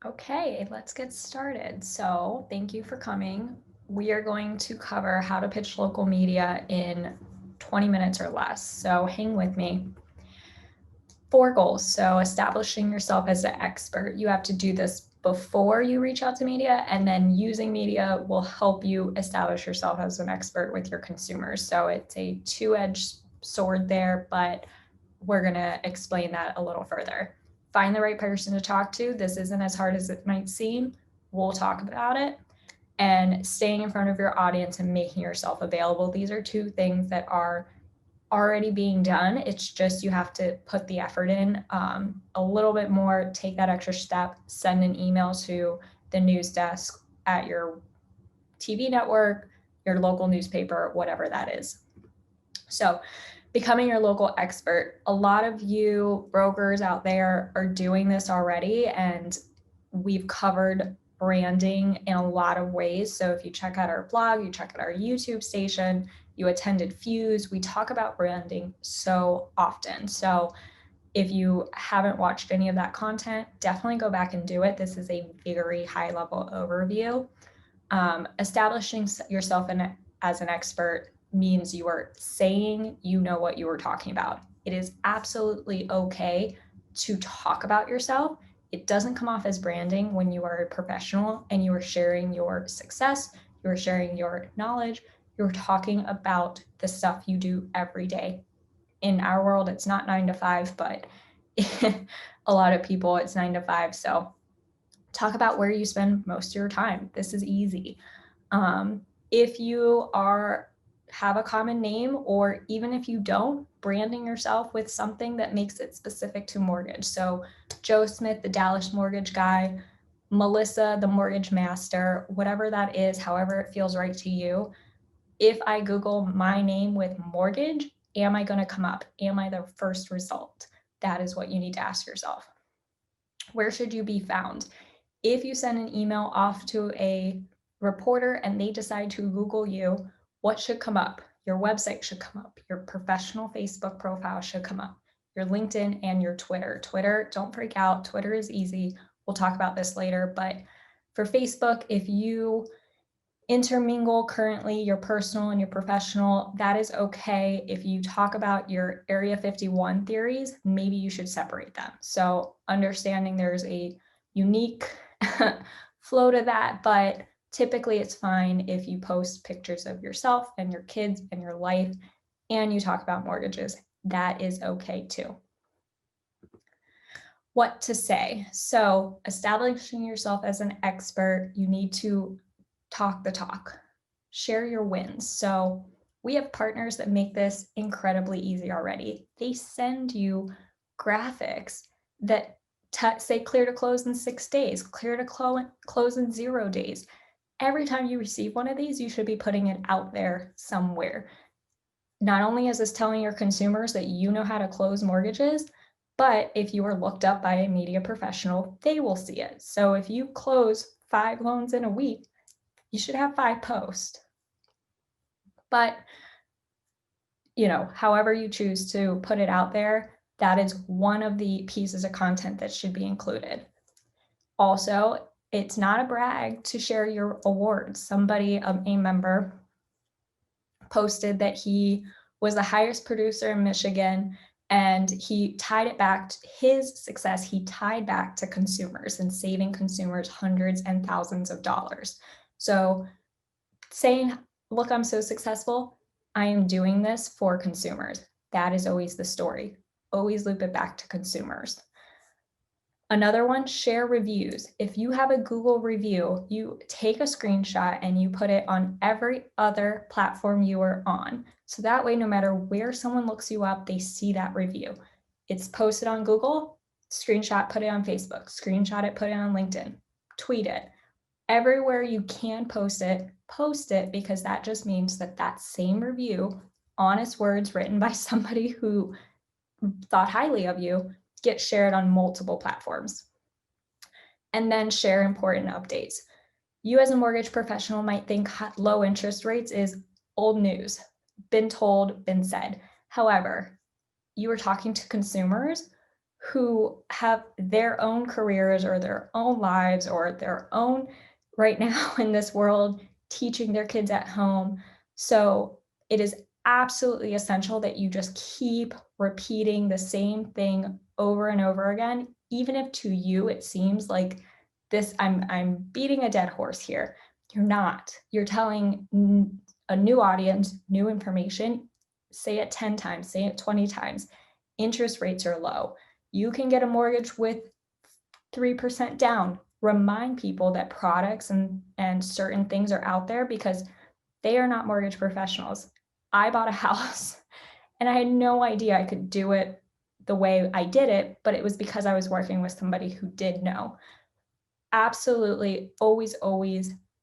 Okay, let's get started. So, thank you for coming. We are going to cover how to pitch local media in 20 minutes or less. So, hang with me. 4 goals. So, establishing yourself as an expert. You have to do this before you reach out to media, and then using media will help you establish yourself as an expert with your consumers. So, it's a two-edged sword there, but we're going to explain that a little further. Find the right person to talk to. This isn't as hard as it might seem. We'll talk about it. And staying in front of your audience and making yourself available. These are two things that are already being done. It's just you have to put the effort in a little bit more, take that extra step, send an email to the news desk at your TV network, your local newspaper, whatever that is. So, becoming your local expert. A lot of you brokers out there are doing this already, and we've covered branding in a lot of ways. So if you check out our blog, you check out our YouTube station, you attended Fuse, we talk about branding so often. So if you haven't watched any of that content, definitely go back and do it. This is a very high level overview. Establishing yourself as an expert means you are saying you know what you are talking about. It is absolutely okay to talk about yourself. It doesn't come off as branding when you are a professional and you are sharing your success, you are sharing your knowledge, you're talking about the stuff you do every day. In our world, it's not 9 to 5, but a lot of people, it's 9 to 5. So talk about where you spend most of your time. This is easy. If you have a common name, or even if you don't, branding yourself with something that makes it specific to mortgage. So Joe Smith, the Dallas mortgage guy, Melissa, the mortgage master, whatever that is, however it feels right to you. If I Google my name with mortgage, am I going to come up? Am I the first result? That is what you need to ask yourself. Where should you be found? If you send an email off to a reporter and they decide to Google you, what should come up? Your website should come up. Your professional Facebook profile should come up. Your LinkedIn and your Twitter. Twitter, don't freak out. Twitter is easy. We'll talk about this later. But for Facebook, if you intermingle currently your personal and your professional, that is okay. If you talk about your Area 51 theories, maybe you should separate them. So understanding there's a unique flow to that, but typically it's fine if you post pictures of yourself and your kids and your life and you talk about mortgages. That is okay too. What to say? So establishing yourself as an expert, you need to talk the talk, share your wins. So we have partners that make this incredibly easy already. They send you graphics that say clear to close in 6 days, clear to close in 0 days. Every time you receive one of these, you should be putting it out there somewhere. Not only is this telling your consumers that you know how to close mortgages, but if you are looked up by a media professional, they will see it. So if you close 5 loans in a week, you should have 5 posts. But, however you choose to put it out there, that is one of the pieces of content that should be included. Also, it's not a brag to share your awards. Somebody, a member, posted that he was the highest producer in Michigan, and he tied it back to his success. He tied back to consumers and saving consumers hundreds and thousands of dollars. So saying, look, I'm so successful, I am doing this for consumers. That is always the story. Always loop it back to consumers. Another one, share reviews. If you have a Google review, you take a screenshot and you put it on every other platform you are on. So that way, no matter where someone looks you up, they see that review. It's posted on Google, screenshot, put it on Facebook, screenshot it, put it on LinkedIn, tweet it. Everywhere you can post it, because that just means that same review, honest words written by somebody who thought highly of you, get shared on multiple platforms. And then share important updates. You as a mortgage professional might think low interest rates is old news, been told, been said. However, you are talking to consumers who have their own careers or their own lives or their own right now in this world teaching their kids at home. So it is absolutely essential that you just keep repeating the same thing over and over again, even if to you it seems like this I'm beating a dead horse here. You're not. You're telling a new audience new information. Say it 10 times, say it 20 times. Interest rates are low. You can get a mortgage with 3% down. Remind people that products and certain things are out there because they are not mortgage professionals. I bought a house and I had no idea I could do it the way I did it, but it was because I was working with somebody who did know. Absolutely, always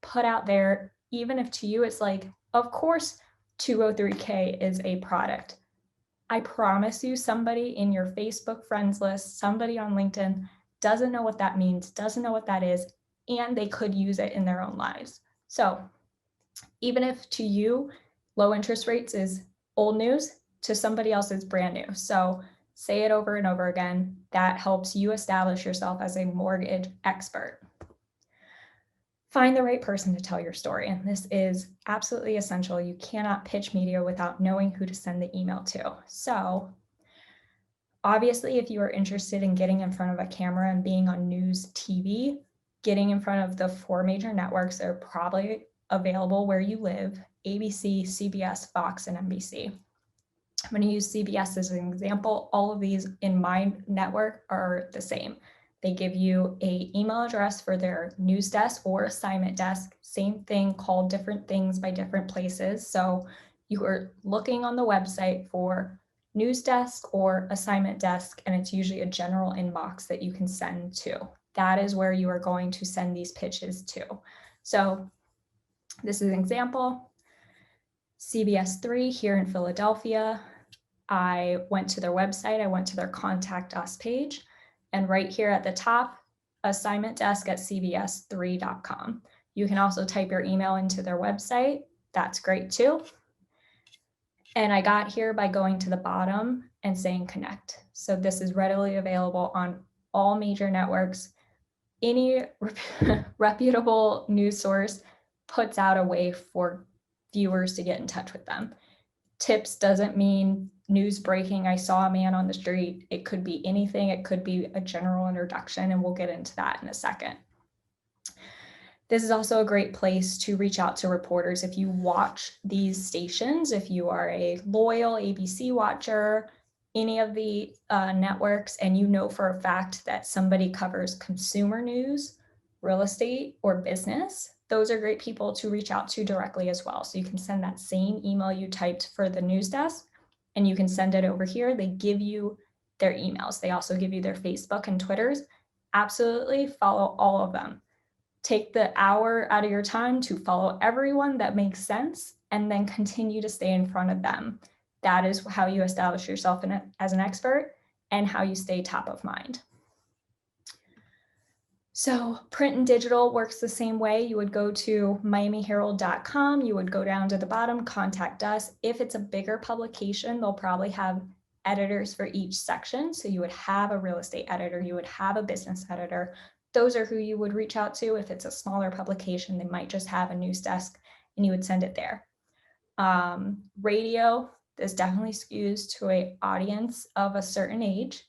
put out there, even if to you it's like, of course, 203K is a product. I promise you, somebody in your Facebook friends list, somebody on LinkedIn doesn't know what that means, doesn't know what that is, and they could use it in their own lives. So even if to you, low interest rates is old news, to somebody else it's brand new. So say it over and over again. That helps you establish yourself as a mortgage expert. Find the right person to tell your story. And this is absolutely essential. You cannot pitch media without knowing who to send the email to. So obviously, if you are interested in getting in front of a camera and being on news TV, getting in front of the 4 major networks that are probably available where you live: ABC, CBS, Fox, and NBC. I'm going to use CBS as an example. All of these in my network are the same. They give you an email address for their news desk or assignment desk. Same thing, called different things by different places. So you are looking on the website for news desk or assignment desk, and it's usually a general inbox that you can send to. That is where you are going to send these pitches to. So this is an example. CBS 3 here in Philadelphia. I went to their website, I went to their contact us page, and right here at the top, assignment desk at cbs3.com. You can also type your email into their website. That's great too. And I got here by going to the bottom and saying connect. So this is readily available on all major networks. Any reputable news source puts out a way for viewers to get in touch with them. Tips doesn't mean news breaking, I saw a man on the street. It could be anything. It could be a general introduction, and we'll get into that in a second. This is also a great place to reach out to reporters. If you watch these stations, if you are a loyal ABC watcher, any of the networks, and you know for a fact that somebody covers consumer news, real estate, or business, those are great people to reach out to directly as well. So you can send that same email you typed for the news desk, and you can send it over here. They give you their emails. They also give you their Facebook and Twitters. Absolutely follow all of them. Take the hour out of your time to follow everyone that makes sense, and then continue to stay in front of them. That is how you establish yourself as an expert and how you stay top of mind. So print and digital works the same way. You would go to miamiherald.com. You would go down to the bottom, contact us. If it's a bigger publication, they'll probably have editors for each section. So you would have a real estate editor, you would have a business editor. Those are who you would reach out to. If it's a smaller publication, they might just have a news desk and you would send it there. Radio, this definitely skews to an audience of a certain age.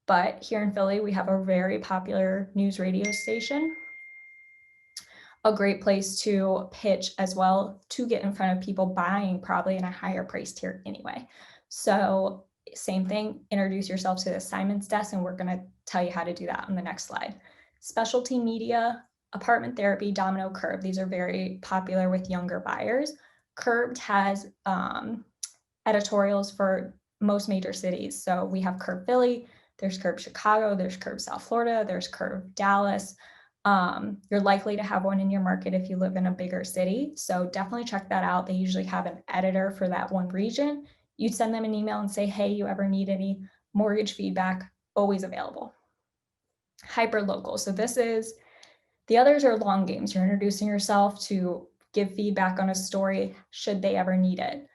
But here in Philly, we have a very popular news radio station. A great place to pitch as well, to get in front of people buying probably in a higher price tier anyway. So same thing, introduce yourself to the assignments desk, and we're going to tell you how to do that on the next slide. Specialty media, apartment therapy, Domino, Curb. These are very popular with younger buyers. Curbed has editorials for most major cities. So we have Curb Philly, there's Curb Chicago, there's Curb South Florida, there's Curb Dallas. You're likely to have one in your market if you live in a bigger city. So definitely check that out. They usually have an editor for that one region. You'd send them an email and say, hey, you ever need any mortgage feedback? Always available. Hyper local. So this is, the others are long games. You're introducing yourself to give feedback on a story should they ever need it.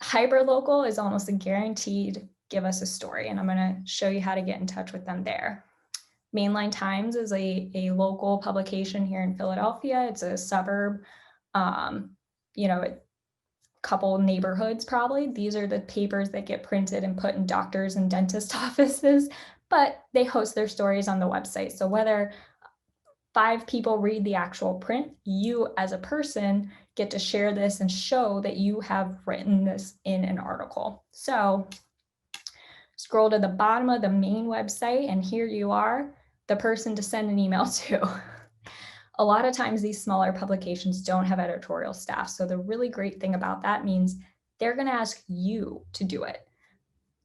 Hyper local is almost a guaranteed give us a story. And I'm going to show you how to get in touch with them there. Mainline Times is a local publication here in Philadelphia. It's a suburb, you know, a couple neighborhoods probably. These are the papers that get printed and put in doctors and dentist offices, but they host their stories on the website. So whether 5 people read the actual print, you as a person get to share this and show that you have written this in an article. So scroll to the bottom of the main website, and here you are, the person to send an email to. A lot of times these smaller publications don't have editorial staff. So the really great thing about that means they're going to ask you to do it.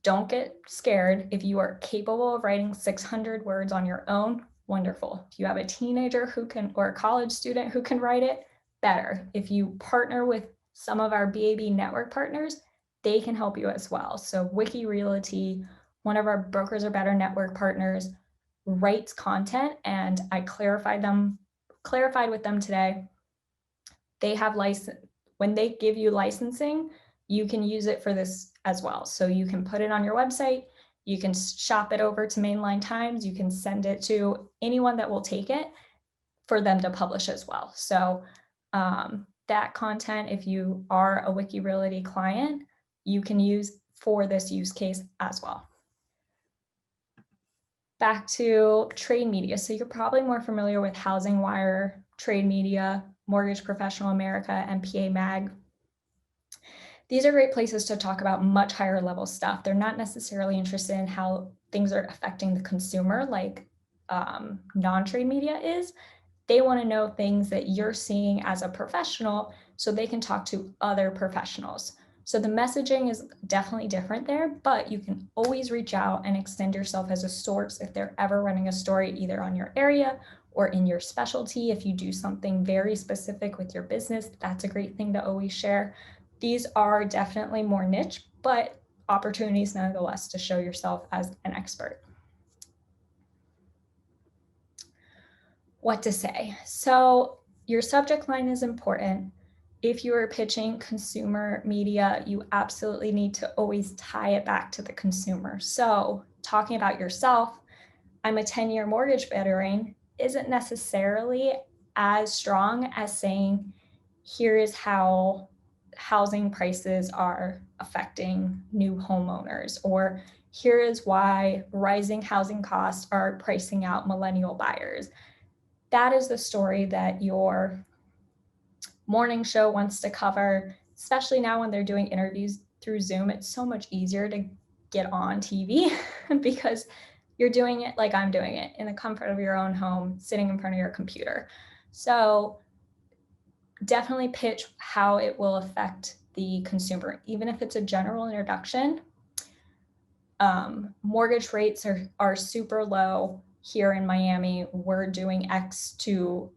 Don't get scared. If you are capable of writing 600 words on your own, wonderful. If you have a teenager who can, or a college student who can write it, better. If you partner with some of our BAB network partners, they can help you as well. So Wiki Realty, one of our Brokers Are Better network partners, writes content, and I clarified with them today. They have license. When they give you licensing, you can use it for this as well. So you can put it on your website, you can shop it over to Mainline Times, you can send it to anyone that will take it for them to publish as well. So that content, if you are a Wiki Realty client, you can use for this use case as well. Back to trade media. So you're probably more familiar with Housing Wire, Trade Media, Mortgage Professional America, and PA Mag. These are great places to talk about much higher level stuff. They're not necessarily interested in how things are affecting the consumer like non-trade media is. They want to know things that you're seeing as a professional so they can talk to other professionals. So the messaging is definitely different there, but you can always reach out and extend yourself as a source if they're ever running a story either on your area or in your specialty. If you do something very specific with your business, that's a great thing to always share. These are definitely more niche, but opportunities nonetheless to show yourself as an expert. What to say? So your subject line is important. If you are pitching consumer media, you absolutely need to always tie it back to the consumer. So talking about yourself, I'm a 10-year mortgage veteran isn't necessarily as strong as saying, here is how housing prices are affecting new homeowners, or here is why rising housing costs are pricing out millennial buyers. That is the story that your morning show wants to cover, especially now when they're doing interviews through Zoom. It's so much easier to get on TV because you're doing it like I'm doing it in the comfort of your own home, sitting in front of your computer. So definitely pitch how it will affect the consumer, even if it's a general introduction. Mortgage rates are super low here in Miami. We're doing X to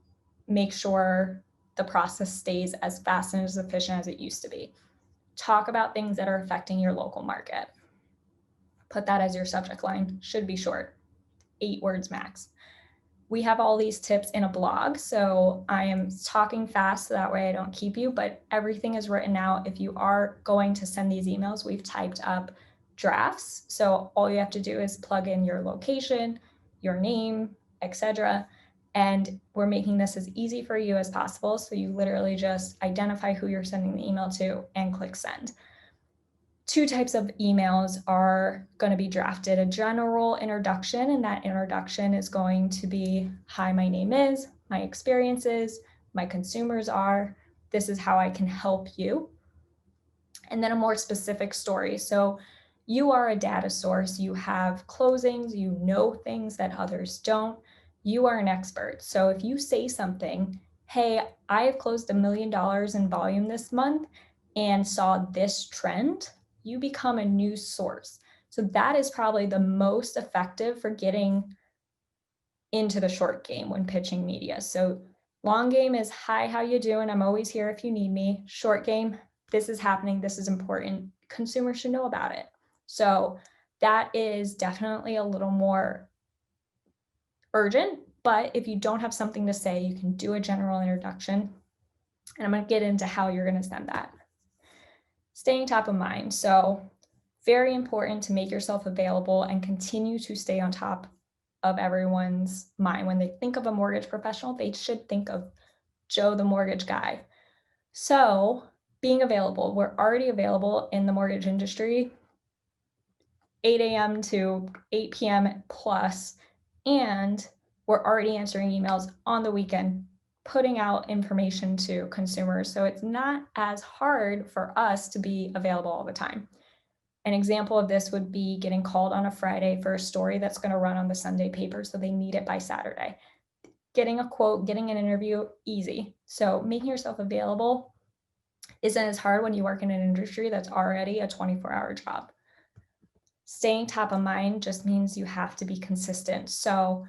make sure the process stays as fast and as efficient as it used to be. Talk about things that are affecting your local market. Put that as your subject line. Should be short, 8 words max. We have all these tips in a blog, so I am talking fast so that way I don't keep you, but everything is written out. If you are going to send these emails, we've typed up drafts. So all you have to do is plug in your location, your name, etc. And we're making this as easy for you as possible. So you literally just identify who you're sending the email to and click send. 2 types of emails are going to be drafted: a general introduction, and that introduction is going to be, hi, my name is, my experiences, my consumers are, this is how I can help you. And then a more specific story. So you are a data source, you have closings, you know things that others don't, you are an expert. So if you say something, hey, I have closed $1 million in volume this month and saw this trend, you become a news source. So that is probably the most effective for getting into the short game when pitching media. So long game is, hi, how you doing? I'm always here if you need me. Short game, this is happening, this is important. Consumers should know about it. So that is definitely a little more urgent, but if you don't have something to say, you can do a general introduction. And I'm going to get into how you're going to send that. Staying top of mind. So Very important to make yourself available and continue to stay on top of everyone's mind. When they think of a mortgage professional, they should think of Joe, the mortgage guy. So, being available, we're already available in the mortgage industry 8 a.m. to 8 p.m. plus, and we're already answering emails on the weekend, putting out information to consumers. So it's not as hard for us to be available all the time. An example of this would be getting called on a Friday for a story that's going to run on the Sunday paper, so they need it by Saturday. Getting a quote, getting an interview, easy. So making yourself available isn't as hard when you work in an industry that's already a 24-hour job. Staying top of mind just means you have to be consistent. So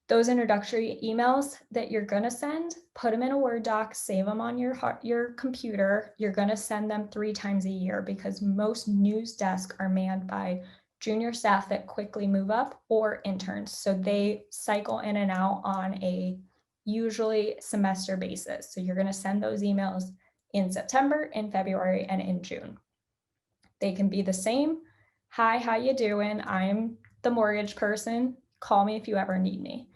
those introductory emails that you're going to send, put them in a Word doc, save them on your computer. You're going to send them 3 times a year because most news desks are manned by junior staff that quickly move up or interns. So they cycle in and out on a usually semester basis. So you're going to send those emails in September, in February, and in June. They can be the same. Hi, how you doing? I'm the mortgage person. Call me if you ever need me.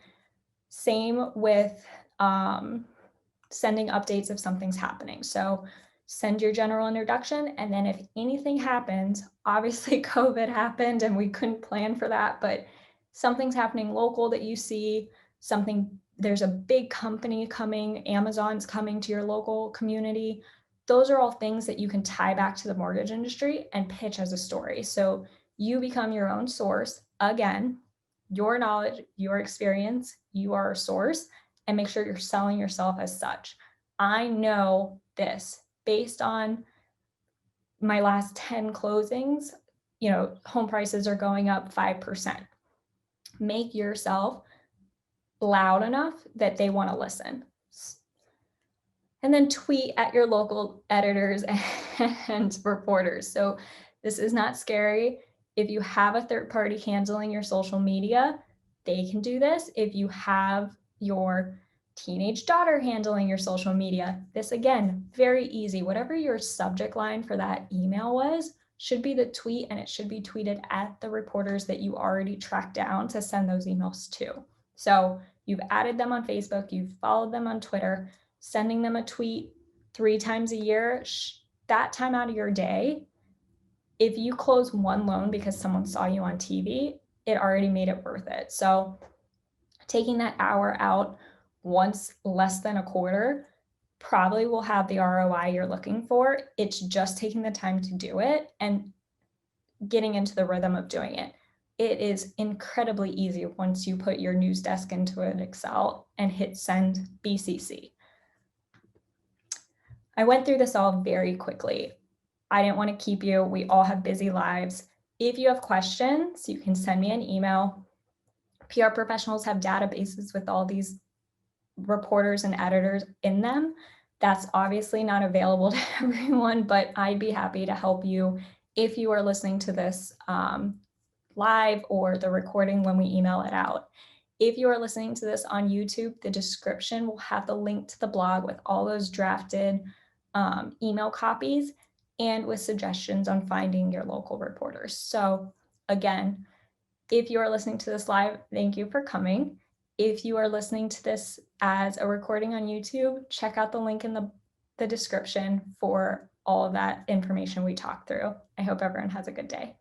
Same with sending updates if something's happening. So send your general introduction, and then if anything happens, obviously COVID happened and we couldn't plan for that, but something's happening local that you see, there's a big company coming, Amazon's coming to your local community. Those are all things that you can tie back to the mortgage industry and pitch as a story. So you become your own source. Again, your knowledge, your experience, you are a source, and make sure you're selling yourself as such. I know this based on my last 10 closings, home prices are going up 5%. Make yourself loud enough that they want to listen. And then tweet at your local editors and reporters. So this is not scary. If you have a third party handling your social media, they can do this. If you have your teenage daughter handling your social media, this again, very easy. Whatever your subject line for that email was, should be the tweet, and it should be tweeted at the reporters that you already tracked down to send those emails to. So you've added them on Facebook, you've followed them on Twitter, sending them a tweet 3 times a year, that time out of your day, if you close one loan because someone saw you on TV, it already made it worth it. So taking that hour out once less than a quarter probably will have the ROI you're looking for. It's just taking the time to do it and getting into the rhythm of doing it. It is incredibly easy once you put your news desk into an Excel and hit send BCC. I went through this all very quickly. I didn't want to keep you. We all have busy lives. If you have questions, you can send me an email. PR professionals have databases with all these reporters and editors in them. That's obviously not available to everyone, but I'd be happy to help you if you are listening to this live or the recording when we email it out. If you are listening to this on YouTube, the description will have the link to the blog with all those drafted email copies and with suggestions on finding your local reporters. So again, if you are listening to this live, thank you for coming. If you are listening to this as a recording on YouTube, check out the link in the description for all of that information we talked through. I hope everyone has a good day.